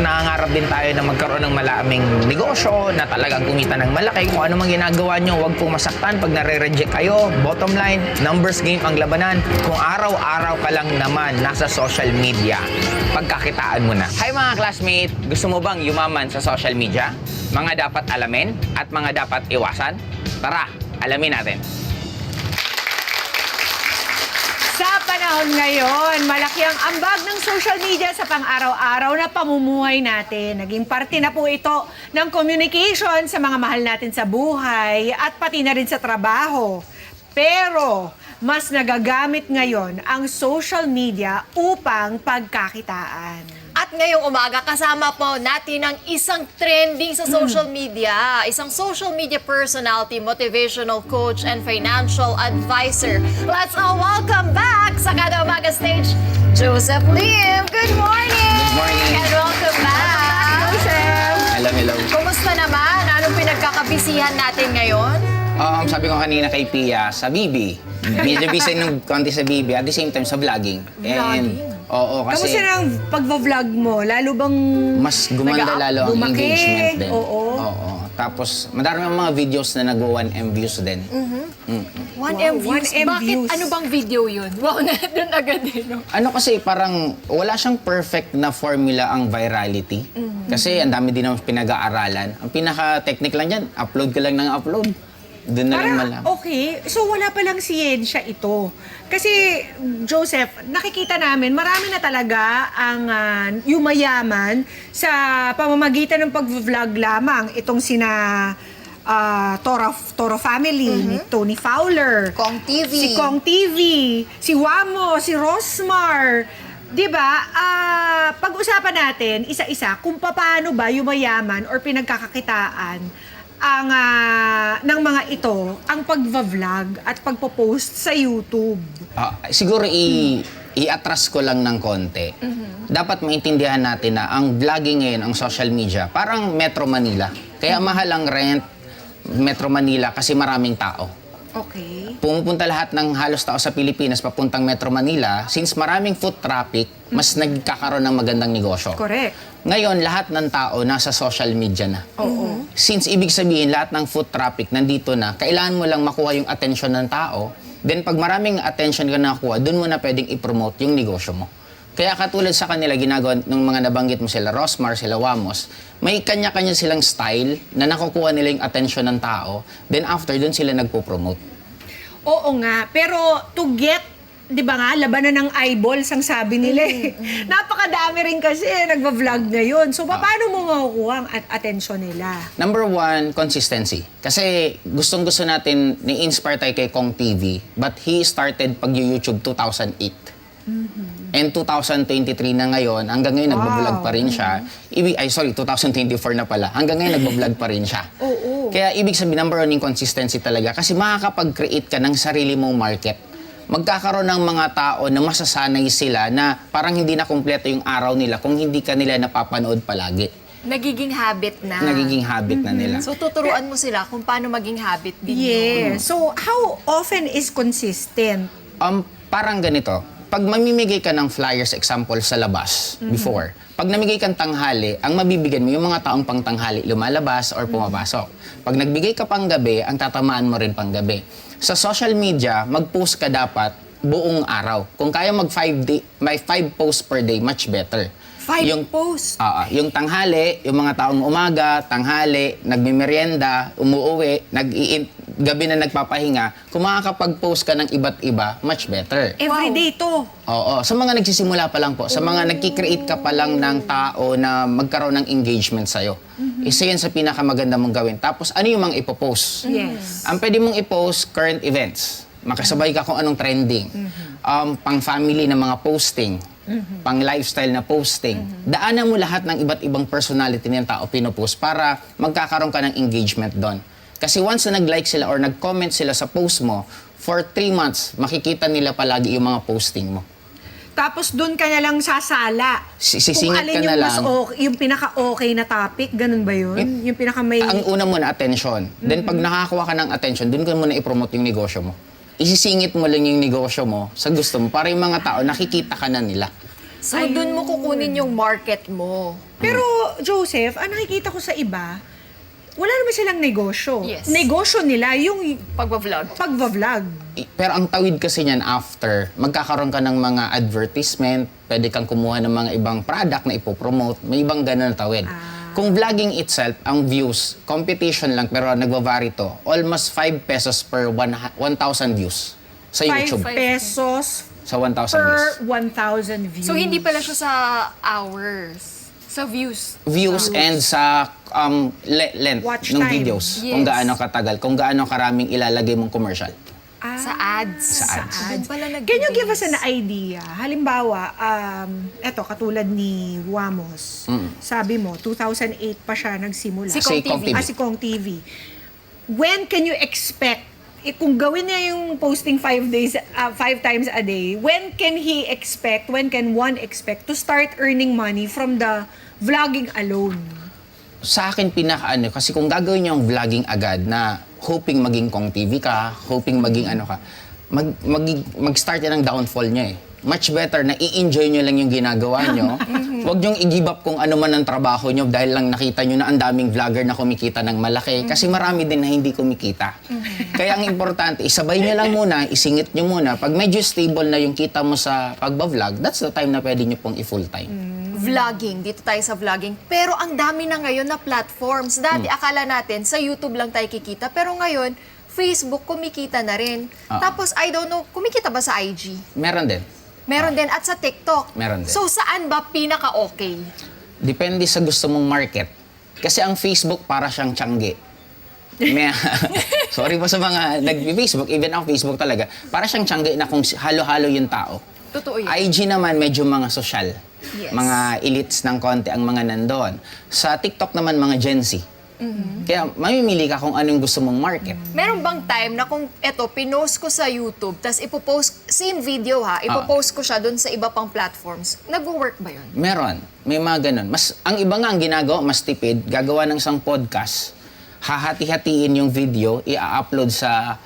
Nangangarap din tayo na magkaroon ng malaming negosyo na talagang kumita ng malaki. Kung ano mang ginagawa nyo, huwag pong masaktan pag nare-reject kayo. Bottom line, numbers game ang labanan. Kung araw-araw ka lang naman nasa social media, pagkakitaan mo na. Hi mga classmate! Gusto mo bang yumaman sa social media? Mga dapat alamin at mga dapat iwasan? Tara, alamin natin. Sa panahon ngayon, malaki ang ambag ng social media sa pang-araw-araw na pamumuhay natin. Naging parte na po ito ng communication sa mga mahal natin sa buhay at pati na rin sa trabaho. Pero, mas nagagamit ngayon ang social media upang pagkakitaan. At ngayong umaga, kasama po natin ang isang trending sa social media. Isang social media personality, motivational coach, and financial advisor. Let's all welcome back sa Kada Umaga Stage, Joseph Lim. Good morning! Good morning. And welcome back! Joseph! Hello. Kumusta naman? Anong pinagkakabisihan natin ngayon? Sabi ko kanina kay Pia, sa Bibi. Medyo busy ng konti sa Bibi, at the same time sa vlogging. Oo, kasi Kamusta na ang pag-vlog mo? Lalo bang mas gumanda lalo ang lumaki? engagement din. Oo. Tapos, madami ang mga videos na nag-1M views din. 1M views. 1M Bakit? views. Ano bang video yun? Wow, doon agad eh, no? Ano kasi, parang wala siyang perfect na formula ang virality. Kasi ang dami din naman pinag-aaralan. Ang pinaka-technique lang dyan, upload ka lang ng upload. Doon na lang malaman. Okay, so wala palang siyensya ito. Kasi, Joseph, nakikita namin, marami na talaga ang yumayaman sa pamamagitan ng pag-vlog lamang. Itong sina Toro Family, ni Tony Fowler, Kong TV. si Kong TV, si Wamo, si Rosmar. Diba, pag-usapan natin, isa-isa, kung paano ba yumayaman or pinagkakakitaan ang ng mga ito ang pagva-vlog at pagpo-post sa YouTube. Siguro i-atras ko lang ng konti. Dapat maintindihan natin na ang vlogging ngayon, ang social media, parang Metro Manila. Kaya mahal ang rent Metro Manila kasi maraming tao. Okay. Pumupunta lahat ng halos tao sa Pilipinas papuntang Metro Manila. Since maraming foot traffic, mas nagkakaroon ng magandang negosyo. Correct. Ngayon, lahat ng tao nasa social media na. Oo. Since ibig sabihin, lahat ng foot traffic nandito na, kailangan mo lang makuha yung attention ng tao. Then pag maraming attention ka nakuha, dun mo na pwedeng i-promote yung negosyo mo. Kaya katulad sa kanila, ginagawa ng mga nabanggit mo sila, Rosmar, sila Wamos, may kanya-kanya silang style na nakukuha nila yung attention ng tao. Then after, dun sila nagpo-promote. Oo nga, pero to get, di ba nga, labanan ng eyeballs ang sabi nila eh. Napakadami rin kasi nagva-vlog ngayon. So, paano mo makukuha ang atensyon nila? Number one, consistency. Kasi gustong-gusto natin, ni-inspire tayo kay Kong TV, but he started pag-YouTube 2008. And 2023 na ngayon, hanggang ngayon nagbablog pa rin siya. 2024 na pala. Hanggang ngayon nagbablog pa rin siya. Oo. Kaya ibig sabihin, number one, yung consistency talaga. Kasi makakapag-create ka ng sarili mong market. Magkakaroon ng mga tao na masasanay sila na parang hindi na kumpleto yung araw nila kung hindi ka nila napapanood palagi. Nagiging habit na. Nagiging habit na nila. So, tuturuan mo sila kung paano maging habit din yun. Yes. So, how often is consistent? Parang ganito. Pag mamimigay ka ng flyers, example, sa labas, before, pag namigay kang tanghali, ang mabibigyan mo yung mga taong pang tanghali lumalabas or pumapasok. Pag nagbigay ka pang gabi, ang tatamaan mo rin pang gabi. Sa social media, mag-post ka dapat buong araw. Kung kaya may 5 posts per day, much better. 5 posts? Yung tanghali, yung mga taong umaga, tanghali, nagmimerienda, umuuwi, gabi na nagpapahinga, kung makakapag-post ka ng iba't iba, much better. Everyday to. Oo. Sa mga nagsisimula pa lang po, sa mga nagki-create ka pa lang ng tao na magkaroon ng engagement sa'yo. Isa yan sa pinakamaganda mong gawin. Tapos, ano yung mga ipopost? Yes. Ang pwede mong i-post, current events. Makasabay ka kung anong trending. Pang-family na mga posting. Pang-lifestyle na posting. Daanan mo lahat ng iba't ibang personality ng tao pinopost para magkakaroon ka ng engagement doon. Kasi once na nag-like sila or nag-comment sila sa post mo, for 3 months, makikita nila palagi yung mga posting mo. Tapos doon ka na lang sasala. Sisingit ka na lang. Yung pinaka-okay na topic, ganun ba yun? Yung pinaka-may... Ang una mo na attention. Then pag nakakuha ka ng attention, doon ka muna i-promote yung negosyo mo. Isisingit mo lang yung negosyo mo sa gusto mo para yung mga tao nakikita ka na nila. So, doon mo kukunin yung market mo. Pero, Joseph, nakikita ko sa iba, wala naman silang negosyo. Yes. Negosyo nila yung Pagbablog. pagbablog. Pero ang tawid kasi niyan after, magkakaroon ka ng mga advertisement, pwede kang kumuha ng mga ibang product na ipopromote, may ibang ganun na tawid. Kung vlogging itself, ang views, competition lang pero nagva-vary to, almost 5 pesos per 1,000 views sa 5 YouTube. pesos Sa 1,000 views. per 1,000 views. So, hindi pala siya sa hours. Sa views. Views and sa length Watch ng time. videos. Yes. Kung gaano katagal, kung gaano karaming ilalagay mong commercial. Sa ads. Sa ads. Doon pala Can you give us nag-base. an idea? Halimbawa, eto, katulad ni Wamos. Sabi mo, 2008 pa siya nagsimula. Si Si Kong Kong TV. TV. Si Kong TV. When can you expect, kung gawin niya yung posting 5 times a day, when can one expect to start earning money from the vlogging alone? Sa akin, kasi kung gagawin niyo yung vlogging agad na hoping maging Kong TV ka, hoping maging ano ka, mag-start yan ang downfall niya eh. Much better na i-enjoy nyo lang yung ginagawa nyo. Huwag nyong i-give up kung ano man ang trabaho nyo dahil lang nakita nyo na ang daming vlogger na kumikita ng malaki. Kasi marami din na hindi kumikita. Kaya ang importante, isabay nyo lang muna, isingit nyo muna. Pag medyo stable na yung kita mo sa pagbablog, that's the time na pwede nyo pong i-full time. Vlogging. Dito tayo sa vlogging. Pero ang dami na ngayon na platforms. Dati akala natin sa YouTube lang tayo kikita. Pero ngayon, Facebook kumikita na rin. Tapos, I don't know, kumikita ba sa IG? Meron din. Meron din. At sa TikTok. Meron din. So, saan ba pinaka-okay? Depende sa gusto mong market. Kasi ang Facebook para siyang tiyangge. Sorry po sa mga nag-Facebook, even ako Facebook talaga. Para siyang tiyangge na kung halo-halo yung tao. Totoo yun. IG naman medyo mga social. Yes. Mga elites ng konti ang mga nandoon. Sa TikTok naman mga Gen Z. Kaya mamimili ka kung anong gusto mong market. Meron bang time na kung eto, pinost ko sa YouTube, tas ipopost, same video ha, ipopost ko siya doon sa iba pang platforms, nag-work ba yun? Meron. May mga ganun. Ang iba nga ang ginagawa, mas tipid, gagawa ng isang podcast, hahati-hatiin yung video, i-upload sa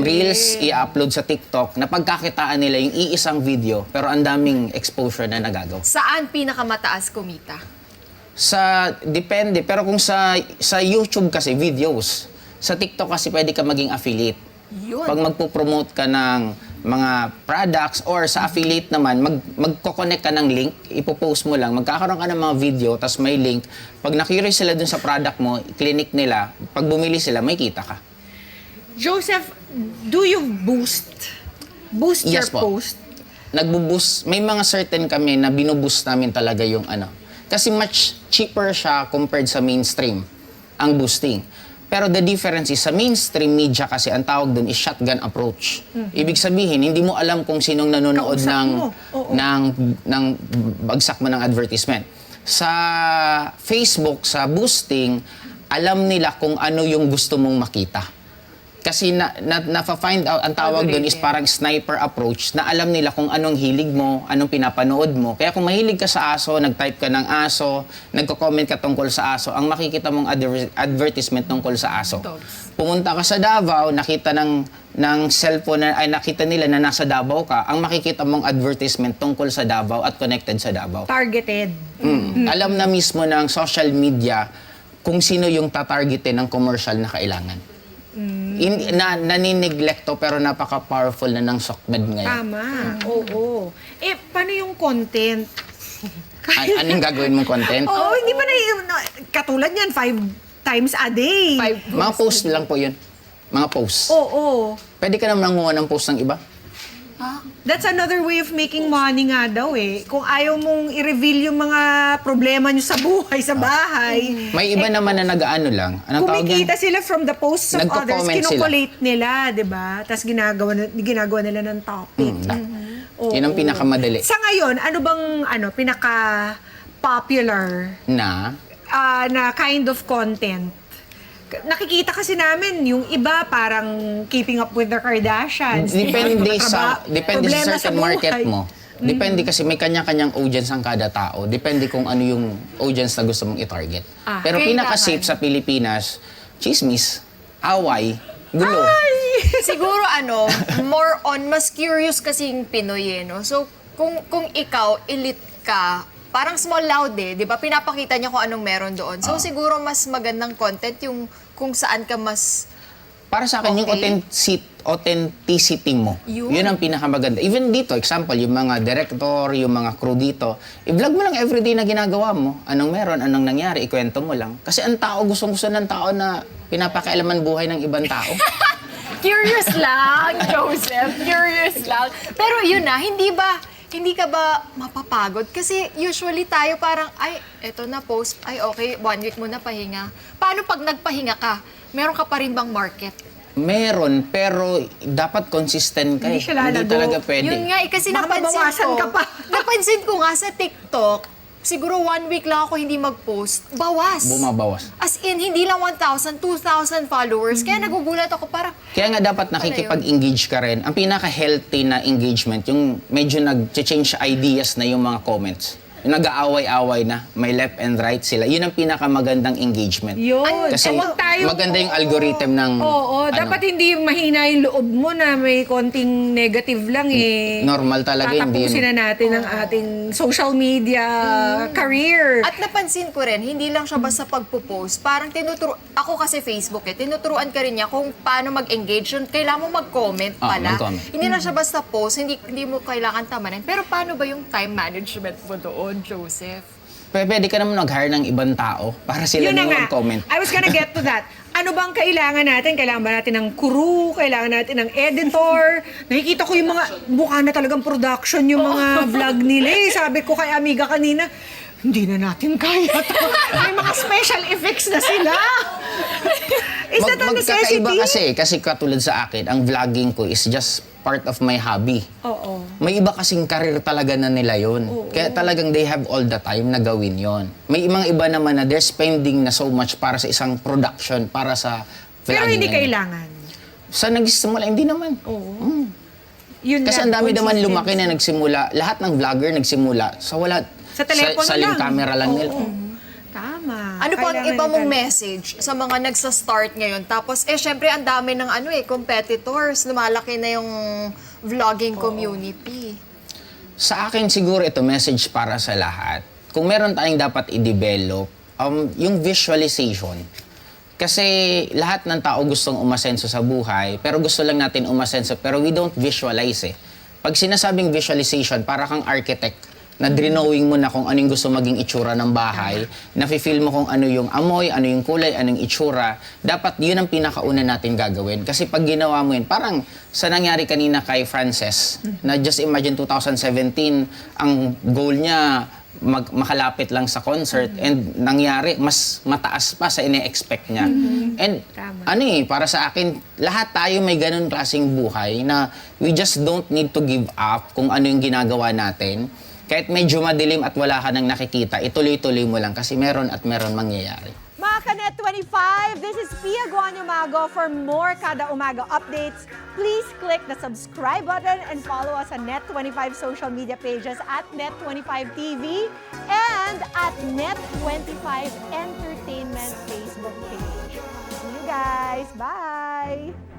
Reels, i-upload sa TikTok, na pagkakitaan nila yung iisang video, pero ang daming exposure na nagagawa. Saan pinakamataas kumita? Depende. Pero kung sa YouTube kasi, videos. Sa TikTok kasi pwede ka maging affiliate. Yun. Pag magpo-promote ka ng mga products or sa affiliate naman, magko-connect ka ng link, ipopost mo lang, magkakaroon ka ng mga video, tas may link. Pag na-curious sila dun sa product mo, clinic nila, pag bumili sila, may kita ka. Joseph, do you boost your Yes po. post? Nagbo-boost. May mga certain kami na binuboost namin talaga yung ano. Kasi much cheaper siya compared sa mainstream, ang boosting. Pero the difference is, sa mainstream media kasi, ang tawag dun is shotgun approach. Ibig sabihin, hindi mo alam kung sinong nanonood Kausap ng, mo. Oo. ng bagsak mo ng advertisement. Sa Facebook, sa boosting, alam nila kung ano yung gusto mong makita. Kasi na-find out, ang tawag doon is parang sniper approach na alam nila kung anong hilig mo, anong pinapanood mo. Kaya kung mahilig ka sa aso, nag-type ka ng aso, nagko-comment ka tungkol sa aso, ang makikita mong advertisement tungkol sa aso. Pumunta ka sa Davao, nakita ng cellphone, nakita nila na nasa Davao ka, ang makikita mong advertisement tungkol sa Davao at connected sa Davao. Targeted. Alam na mismo ng social media kung sino yung tatargetin ng commercial na kailangan. Nanineglecto pero napaka-powerful na ng SOCMED ngayon. Tama. Oo. Paano yung content? Anong gagawin mong content? Oo, hindi ba katulad yan, 5 times a day. Mga post lang po yun. Mga post. Oo. Pwede ka naman nanguha ng post ng iba. That's another way of making money nga daw eh. Kung ayaw mong i-reveal yung mga problema nyo sa buhay, sa bahay, May iba naman na nag-ano lang. Anong tawag yan? kumikita sila from the posts of others, Nagko-comment sila. kinukulate nila, di ba? Tapos ginagawa nila ng topic. Oo. Yun ang pinakamadali. Sa ngayon, ano bang pinaka-popular Na, na kind of content? Nakikita kasi namin yung iba parang keeping up with the Kardashians. depende sa Problema certain buhay. market mo. Depende kasi may kanya-kanyang audience ang kada tao. Depende kung ano yung audience na gusto mong i-target. Pero kailangan. pinaka-safe sa Pilipinas, chismis, away, gulo. Siguro more on, mas curious kasi yung Pinoy eh, no? So, kung ikaw, elite ka, parang small loud eh, di ba? Pinapakita niya kung anong meron doon. So siguro mas magandang content yung kung saan ka mas... Para sa akin, yung Okay. authenticity mo. Yun. Yun ang pinakamaganda. Even dito, example, yung mga director, yung mga crew dito, i-vlog mo lang everyday na ginagawa mo. Anong meron, anong nangyari, ikwento mo lang. Kasi ang tao, gustong-gusto ng tao na pinapakialaman buhay ng ibang tao. Curious lang, Joseph. Curious lang. Pero yun na, hindi ka ba mapapagod? Kasi usually tayo parang, ay, eto na post, ay okay, 1 week mo na pahinga. Paano pag nagpahinga ka, meron ka pa rin bang market? Meron, pero dapat consistent ka. Hindi eh. siya lalago. Hindi talaga pwede. Yun nga, kasi Baka mabawasan ka pa. napansin ko nga sa TikTok, siguro 1 week lang ako hindi mag-post, bawas. Bumabawas. As in, hindi lang 1,000, 2,000 followers. Kaya nagugulat ako, parang, Kaya nga dapat nakikipag-engage ka rin. Ang pinaka-healthy na engagement, yung medyo nag-change ideas na yung mga comments. Yung nag-aaway-away na, may left and right sila. Yun ang pinakamagandang engagement. Yun. Kasi Huwag tayo- maganda yung algorithm ng... Oo, dapat hindi mahina yung loob mo na may konting negative lang eh. Normal talaga, hindi Tatapusin yun. na natin ang ating social media career. at napansin ko rin, hindi lang siya basta pagpo-post. Parang ako kasi Facebook tinuturuan ka rin niya kung paano mag-engage. Kailangan mo mag-comment pala. mag-comment. Hindi lang siya basta post, hindi mo kailangan tamanin. Pero paano ba yung time management mo doon, Joseph? Pwede ka naman mag-hire ng ibang tao para sila Yun na na nga. mag-comment. I was gonna get to that. Ano bang kailangan natin? Kailangan ba natin ng crew? Kailangan natin ng editor? Nakikita ko yung mga mukha na talagang production yung mga vlog nila eh. Sabi ko kay Amiga kanina, hindi na natin kaya to. May mga special effects na sila. Is that a Magkakaiba necessity? kasi katulad sa akin, ang vlogging ko is just part of my hobby. Oo. May iba kasing karir talaga na nila yun. Kaya talagang they have all the time na gawin yon. May mga iba naman na they're spending na so much para sa isang production, para sa vlogging. Pero hindi na yun. kailangan. Sa nagsimula, hindi naman. Yun Kasi lang, ang dami naman consistency. lumaki na nagsimula. Lahat ng vlogger nagsimula sa wala. Sa telepono sa lang. camera lang nila. Tama. Ano po ang Kailangan iba mong ganun. message sa mga nagsa-start ngayon? Tapos, syempre, ang dami ng competitors. Lumalaki na yung vlogging community. Sa akin siguro ito message para sa lahat. Kung meron tayong dapat i-develop, yung visualization. Kasi lahat ng tao gustong umasenso sa buhay, pero gusto lang natin umasenso, pero we don't visualize eh. Pag sinasabing visualization, para kang architect, na drawing mo na kung anong gusto maging itsura ng bahay, na-feel mo kung ano yung amoy, ano yung kulay, anong itsura, dapat yun ang pinakauna natin gagawin. Kasi pag ginawa mo yun, parang sa nangyari kanina kay Frances, na just imagine 2017, ang goal niya, makalapit lang sa concert, and nangyari, mas mataas pa sa ine-expect niya. And Tama. para sa akin, lahat tayo may ganun klaseng buhay na we just don't need to give up kung ano yung ginagawa natin. Kahit medyo madilim at wala ka nang nakikita, ituloy-tuloy mo lang kasi meron at meron mangyayari. Mga Kanet 25, this is Pia Guanyamago. For more Kada Umaga updates, please click the subscribe button and follow us on Net25 social media pages at Net25 TV and at Net25 Entertainment Facebook page. See you guys. Bye!